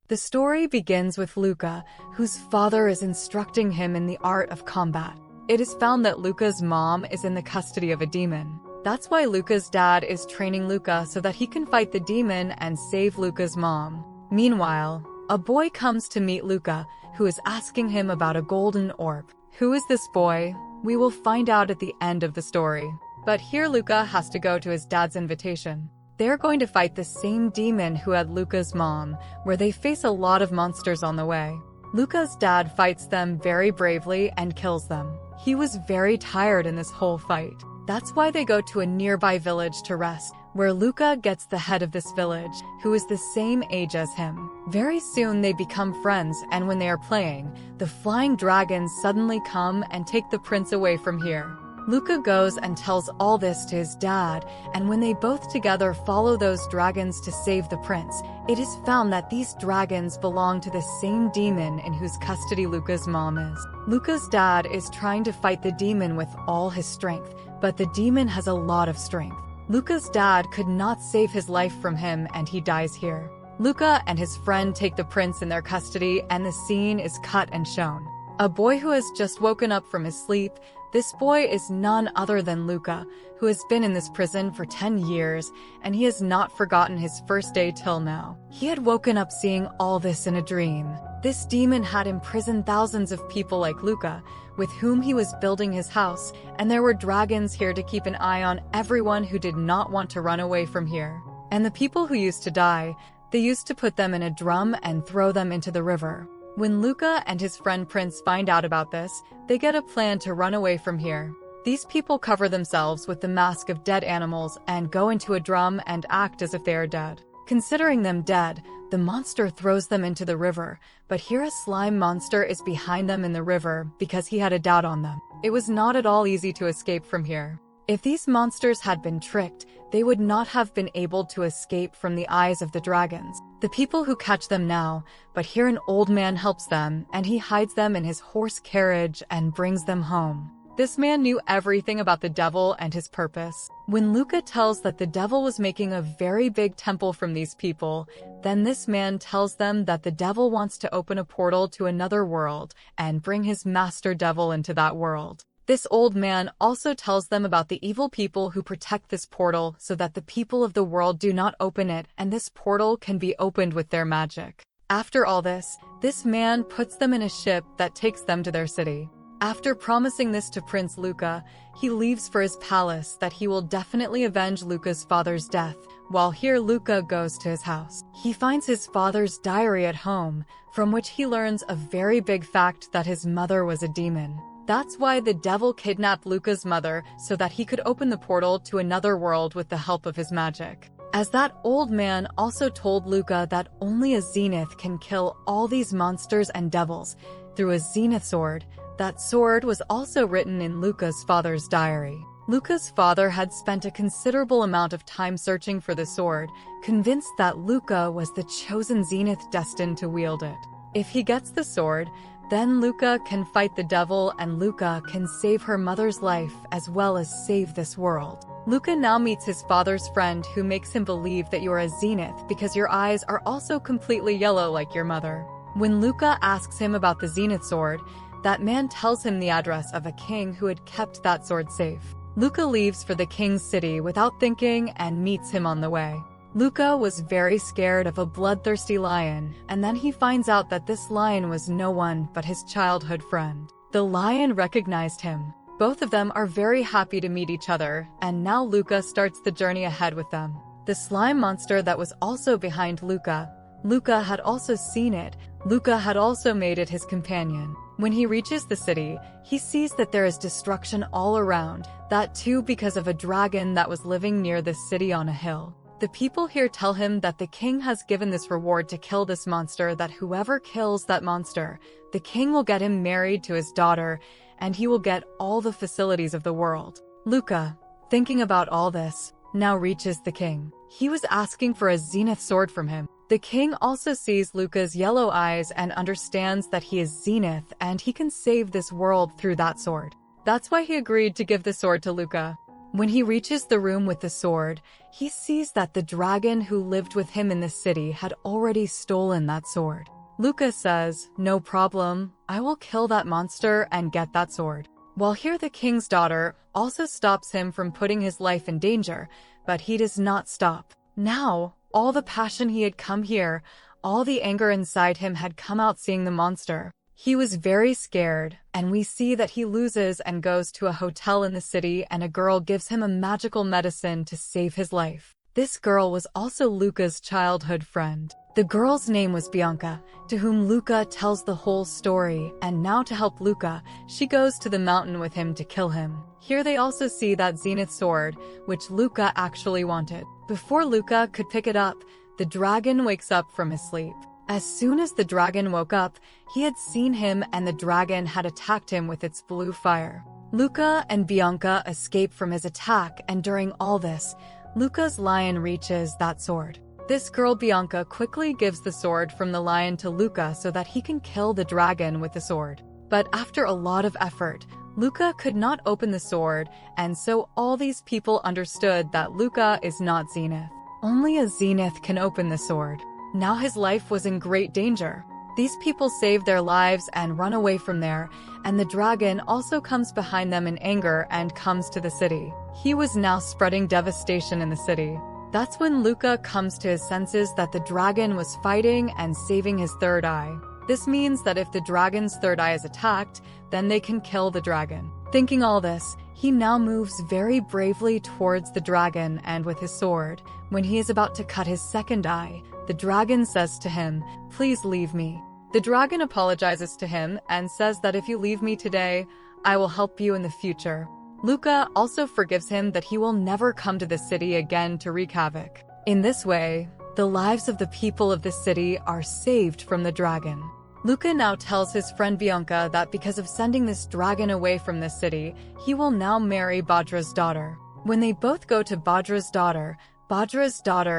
The story begins with Luca, whose father is instructing him in the art of combat. It is found that Luca's mom is in the custody of a demon. That's why Luca's dad is training Luca so that he can fight the demon and save Luca's mom. Meanwhile, a boy comes to meet Luca, who is asking him about a golden orb. Who is this boy? We will find out at the end of the story. But here Luca has to go to his dad's invitation. They're going to fight the same demon who had Luca's mom, where they face a lot of monsters on the way. Luca's dad fights them very bravely and kills them. He was very tired in this whole fight. That's why they go to a nearby village to rest, where Luca gets the head of this village, who is the same age as him. Very soon they become friends, and when they are playing, the flying dragons suddenly come and take the prince away from here. Luca goes and tells all this to his dad, and when they both together follow those dragons to save the prince, it is found that these dragons belong to the same demon in whose custody Luca's mom is. Luca's dad is trying to fight the demon with all his strength, but the demon has a lot of strength. Luca's dad could not save his life from him, and he dies here. Luca and his friend take the prince in their custody, and the scene is cut and shown. A boy who has just woken up from his sleep. This boy is none other than Luca, who has been in this prison for 10 years, and he has not forgotten his first day till now. He had woken up seeing all this in a dream. This demon had imprisoned thousands of people like Luca, with whom he was building his house, and there were dragons here to keep an eye on everyone who did not want to run away from here. And the people who used to die, they used to put them in a drum and throw them into the river. When Luca and his friend Prince find out about this, they get a plan to run away from here. These people cover themselves with the mask of dead animals and go into a drum and act as if they are dead. Considering them dead, the monster throws them into the river, but here a slime monster is behind them in the river because he had a doubt on them. It was not at all easy to escape from here. If these monsters had been tricked, they would not have been able to escape from the eyes of the dragons. The people who catch them now, but here an old man helps them, and he hides them in his horse carriage and brings them home. This man knew everything about the devil and his purpose. When Luca tells that the devil was making a very big temple from these people, then this man tells them that the devil wants to open a portal to another world and bring his master devil into that world. This old man also tells them about the evil people who protect this portal so that the people of the world do not open it, and this portal can be opened with their magic. After all this man puts them in a ship that takes them to their city. After promising this to Prince Luca, he leaves for his palace that he will definitely avenge Luca's father's death. While here Luca goes to his house. He finds his father's diary at home, from which he learns a very big fact that his mother was a demon. That's why the devil kidnapped Luca's mother so that he could open the portal to another world with the help of his magic. As that old man also told Luca that only a Zenith can kill all these monsters and devils through a Zenith sword. That sword was also written in Luca's father's diary. Luca's father had spent a considerable amount of time searching for the sword, convinced that Luca was the chosen Zenith destined to wield it. If he gets the sword, then Luca can fight the devil and Luca can save her mother's life as well as save this world. Luca now meets his father's friend who makes him believe that you are a Zenith because your eyes are also completely yellow like your mother. When Luca asks him about the Zenith sword, that man tells him the address of a king who had kept that sword safe. Luca leaves for the king's city without thinking and meets him on the way. Luca was very scared of a bloodthirsty lion, and then he finds out that this lion was no one but his childhood friend. The lion recognized him. Both of them are very happy to meet each other, and now Luca starts the journey ahead with them. The slime monster that was also behind Luca had also seen it. Luca had also made it his companion. When he reaches the city, he sees that there is destruction all around, that too because of a dragon that was living near the city on a hill. The people here tell him that the king has given this reward to kill this monster, that whoever kills that monster, the king will get him married to his daughter, and he will get all the facilities of the world. Luca, thinking about all this, now reaches the king. He was asking for a Zenith sword from him. The king also sees Luca's yellow eyes and understands that he is Zenith and he can save this world through that sword. That's why he agreed to give the sword to Luca. When he reaches the room with the sword, he sees that the dragon who lived with him in the city had already stolen that sword. Luca says, "No problem, I will kill that monster and get that sword." While here the king's daughter also stops him from putting his life in danger, but he does not stop. Now, all the passion he had come here, all the anger inside him had come out seeing the monster. He was very scared, and we see that he loses and goes to a hotel in the city, and a girl gives him a magical medicine to save his life. This girl was also Luca's childhood friend. The girl's name was Bianca, to whom Luca tells the whole story, and now to help Luca, she goes to the mountain with him to kill him. Here they also see that Zenith sword, which Luca actually wanted. Before Luca could pick it up, the dragon wakes up from his sleep. As soon as the dragon woke up, he had seen him and the dragon had attacked him with its blue fire. Luca and Bianca escape from his attack, and during all this, Luca's lion reaches that sword. This girl Bianca quickly gives the sword from the lion to Luca so that he can kill the dragon with the sword. But after a lot of effort, Luca could not open the sword, and so all these people understood that Luca is not Zenith. Only a Zenith can open the sword. Now his life was in great danger. These people save their lives and run away from there, and the dragon also comes behind them in anger and comes to the city. He was now spreading devastation in the city. That's when Luca comes to his senses that the dragon was fighting and saving his third eye. This means that if the dragon's third eye is attacked, then they can kill the dragon. Thinking all this, he now moves very bravely towards the dragon, and with his sword, when he is about to cut his second eye, the dragon says to him, "Please leave me." The dragon apologizes to him and says that if you leave me today, I will help you in the future. Luca also forgives him that he will never come to the city again to wreak havoc. In this way, the lives of the people of the city are saved from the dragon. Luca now tells his friend Bianca that because of sending this dragon away from the city, he will now marry Badra's daughter. When they both go to Badra's daughter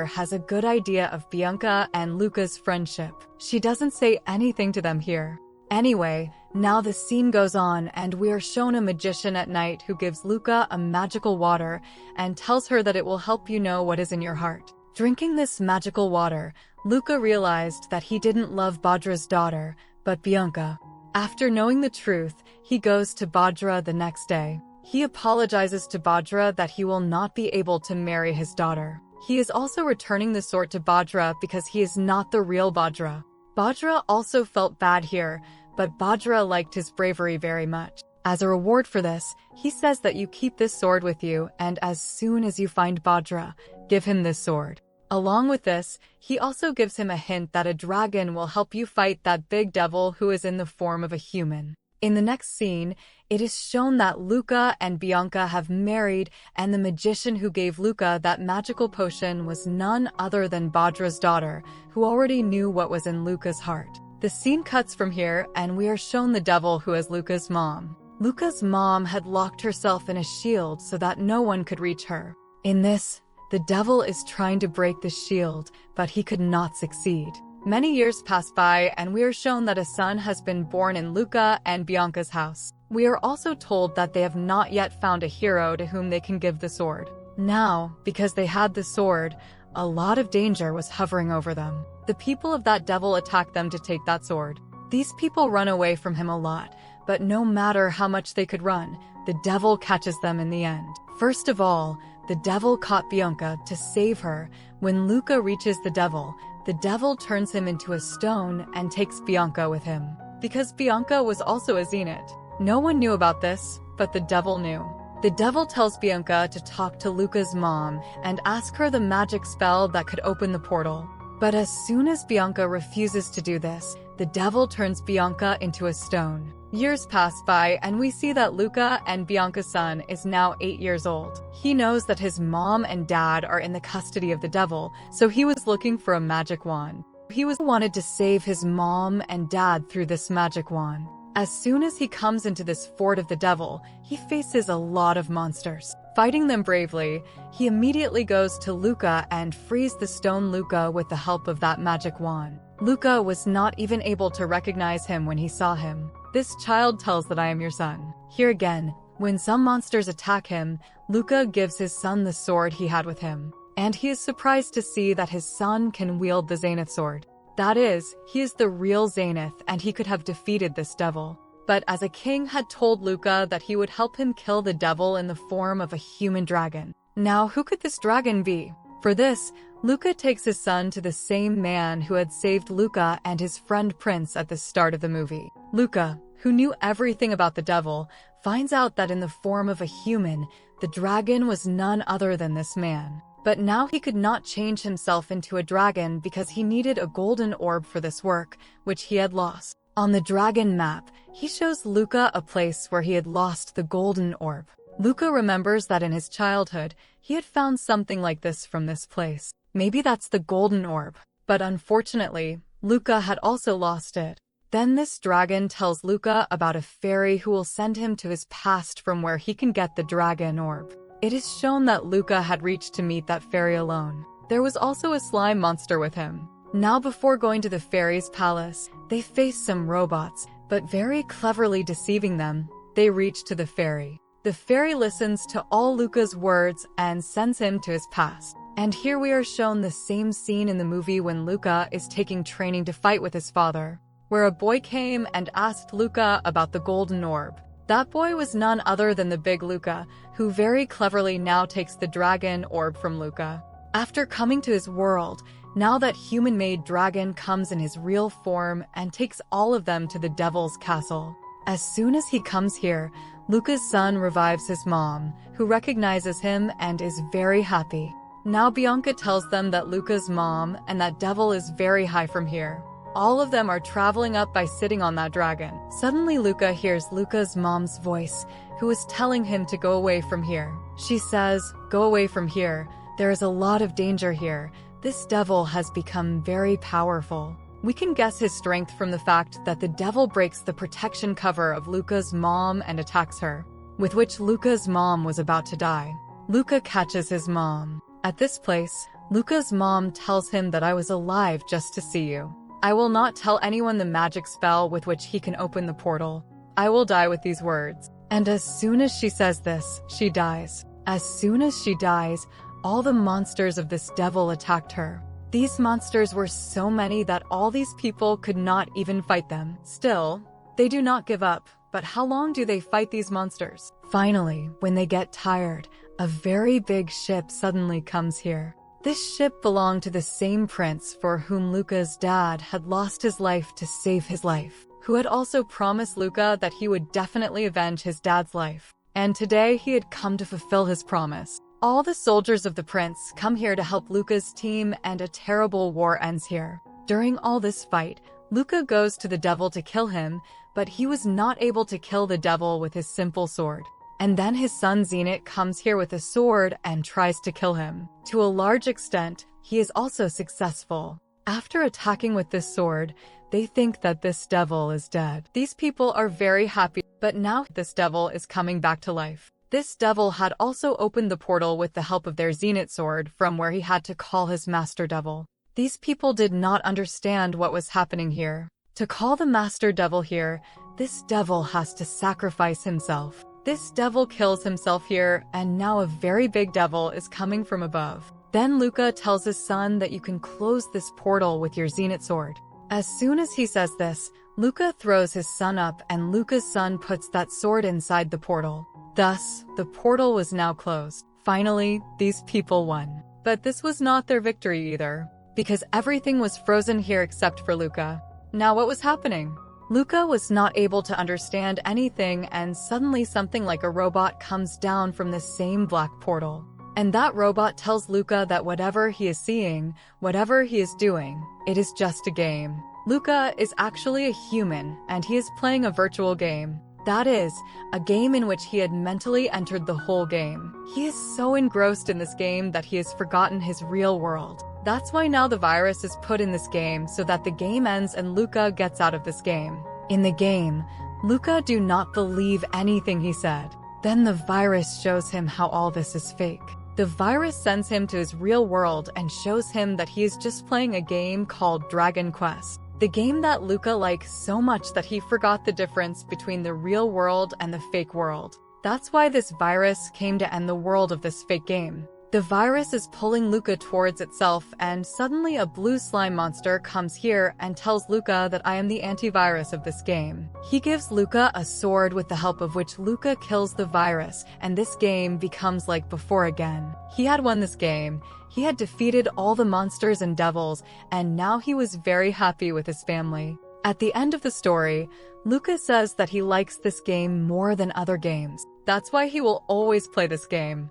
has a good idea of Bianca and Luca's friendship. She doesn't say anything to them here. Anyway, now the scene goes on and we are shown a magician at night who gives Luca a magical water and tells her that it will help you know what is in your heart. Drinking this magical water, Luca realized that he didn't love Badra's daughter, but Bianca. After knowing the truth, he goes to Badra the next day. He apologizes to Badra that he will not be able to marry his daughter. He is also returning the sword to Badra because he is not the real Badra. Badra also felt bad here, but Badra liked his bravery very much. As a reward for this, he says that you keep this sword with you, and as soon as you find Badra, give him this sword. Along with this, he also gives him a hint that a dragon will help you fight that big devil who is in the form of a human. In the next scene, it is shown that Luca and Bianca have married, and the magician who gave Luca that magical potion was none other than Badra's daughter, who already knew what was in Luca's heart. The scene cuts from here, and we are shown the devil who is Luca's mom. Luca's mom had locked herself in a shield so that no one could reach her. In this, the devil is trying to break the shield, but he could not succeed. Many years pass by, and we are shown that a son has been born in Luca and Bianca's house. We are also told that they have not yet found a hero to whom they can give the sword. Now, because they had the sword, a lot of danger was hovering over them. The people of that devil attack them to take that sword. These people run away from him a lot, but no matter how much they could run, the devil catches them in the end. First of all, the devil caught Bianca to save her. When Luca reaches the devil turns him into a stone and takes Bianca with him. Because Bianca was also a Zenith. No one knew about this, but the devil knew. The devil tells Bianca to talk to Luca's mom and ask her the magic spell that could open the portal. But as soon as Bianca refuses to do this, the devil turns Bianca into a stone. Years pass by, and we see that Luca and Bianca's son is now 8 years old. He knows that his mom and dad are in the custody of the devil, so he was looking for a magic wand. He wanted to save his mom and dad through this magic wand. As soon as he comes into this fort of the devil, he faces a lot of monsters. Fighting them bravely, he immediately goes to Luca and frees the stone Luca with the help of that magic wand. Luca was not even able to recognize him when he saw him. This child tells that I am your son. Here again, When some monsters attack him, Luca gives his son the sword he had with him. And he is surprised to see that his son can wield the Zenith sword. That is, he is the real Zenith and he could have defeated this devil. But as a king had told Luca that he would help him kill the devil in the form of a human dragon. Now, who could this dragon be? For this, Luca takes his son to the same man who had saved Luca and his friend Prince at the start of the movie. Luca, who knew everything about the devil, finds out that in the form of a human, the dragon was none other than this man. But now he could not change himself into a dragon because he needed a golden orb for this work, which he had lost. On the dragon map, he shows Luca a place where he had lost the golden orb. Luca remembers that in his childhood, he had found something like this from this place. Maybe that's the golden orb. But unfortunately, Luca had also lost it. Then this dragon tells Luca about a fairy who will send him to his past from where he can get the dragon orb. It is shown that Luca had reached to meet that fairy alone. There was also a slime monster with him. Now before going to the fairy's palace, they face some robots, but very cleverly deceiving them, they reach to the fairy. The fairy listens to all Luca's words and sends him to his past. And here we are shown the same scene in the movie when Luca is taking training to fight with his father, where a boy came and asked Luca about the golden orb. That boy was none other than the big Luca, who very cleverly now takes the dragon orb from Luca. After coming to his world, now that human-made dragon comes in his real form and takes all of them to the devil's castle. As soon as he comes here, Luca's son revives his mom, who recognizes him and is very happy. Now Bianca tells them that Luca's mom and that devil is very high from here. All of them are traveling up by sitting on that dragon. Suddenly Luca hears Luca's mom's voice, who is telling him to go away from here. She says, "Go away from here. There is a lot of danger here. This devil has become very powerful." We can guess his strength from the fact that the devil breaks the protection cover of Luca's mom and attacks her, with which Luca's mom was about to die. Luca catches his mom. At this place, Luca's mom tells him that I was alive just to see you. I will not tell anyone the magic spell with which he can open the portal. I will die with these words. And as soon as she says this, she dies. As soon as she dies, all the monsters of this devil attacked her. These monsters were so many that all these people could not even fight them. Still, they do not give up. But how long do they fight these monsters? Finally, when they get tired, a very big ship suddenly comes here. This ship belonged to the same prince for whom Luca's dad had lost his life to save his life, who had also promised Luca that he would definitely avenge his dad's life. And today he had come to fulfill his promise. All the soldiers of the prince come here to help Luca's team, and a terrible war ends here. During all this fight, Luca goes to the devil to kill him, but he was not able to kill the devil with his simple sword. And then his son Zenith comes here with a sword and tries to kill him. To a large extent, he is also successful. After attacking with this sword, they think that this devil is dead. These people are very happy, but now this devil is coming back to life. This devil had also opened the portal with the help of their Zenith sword from where he had to call his master devil. These people did not understand what was happening here. To call the master devil here, this devil has to sacrifice himself. This devil kills himself here, and now a very big devil is coming from above. Then Luca tells his son that you can close this portal with your Zenith sword. As soon as he says this, Luca throws his son up and Luca's son puts that sword inside the portal. Thus, the portal was now closed. Finally, these people won. But this was not their victory either, because everything was frozen here except for Luca. Now what was happening? Luca was not able to understand anything, and suddenly something like a robot comes down from the same black portal. And that robot tells Luca that whatever he is seeing, whatever he is doing, it is just a game. Luca is actually a human, and he is playing a virtual game. That is, a game in which he had mentally entered the whole game. He is so engrossed in this game that he has forgotten his real world. That's why now the virus is put in this game so that the game ends and Luca gets out of this game. In the game, Luca do not believe anything he said. Then the virus shows him how all this is fake. The virus sends him to his real world and shows him that he is just playing a game called Dragon Quest. The game that Luca likes so much that he forgot the difference between the real world and the fake world. That's why this virus came to end the world of this fake game. The virus is pulling Luca towards itself, and suddenly a blue slime monster comes here and tells Luca that I am the antivirus of this game. He gives Luca a sword with the help of which Luca kills the virus, and this game becomes like before again. He had won this game, he had defeated all the monsters and devils, and now he was very happy with his family. At the end of the story, Luca says that he likes this game more than other games. That's why he will always play this game.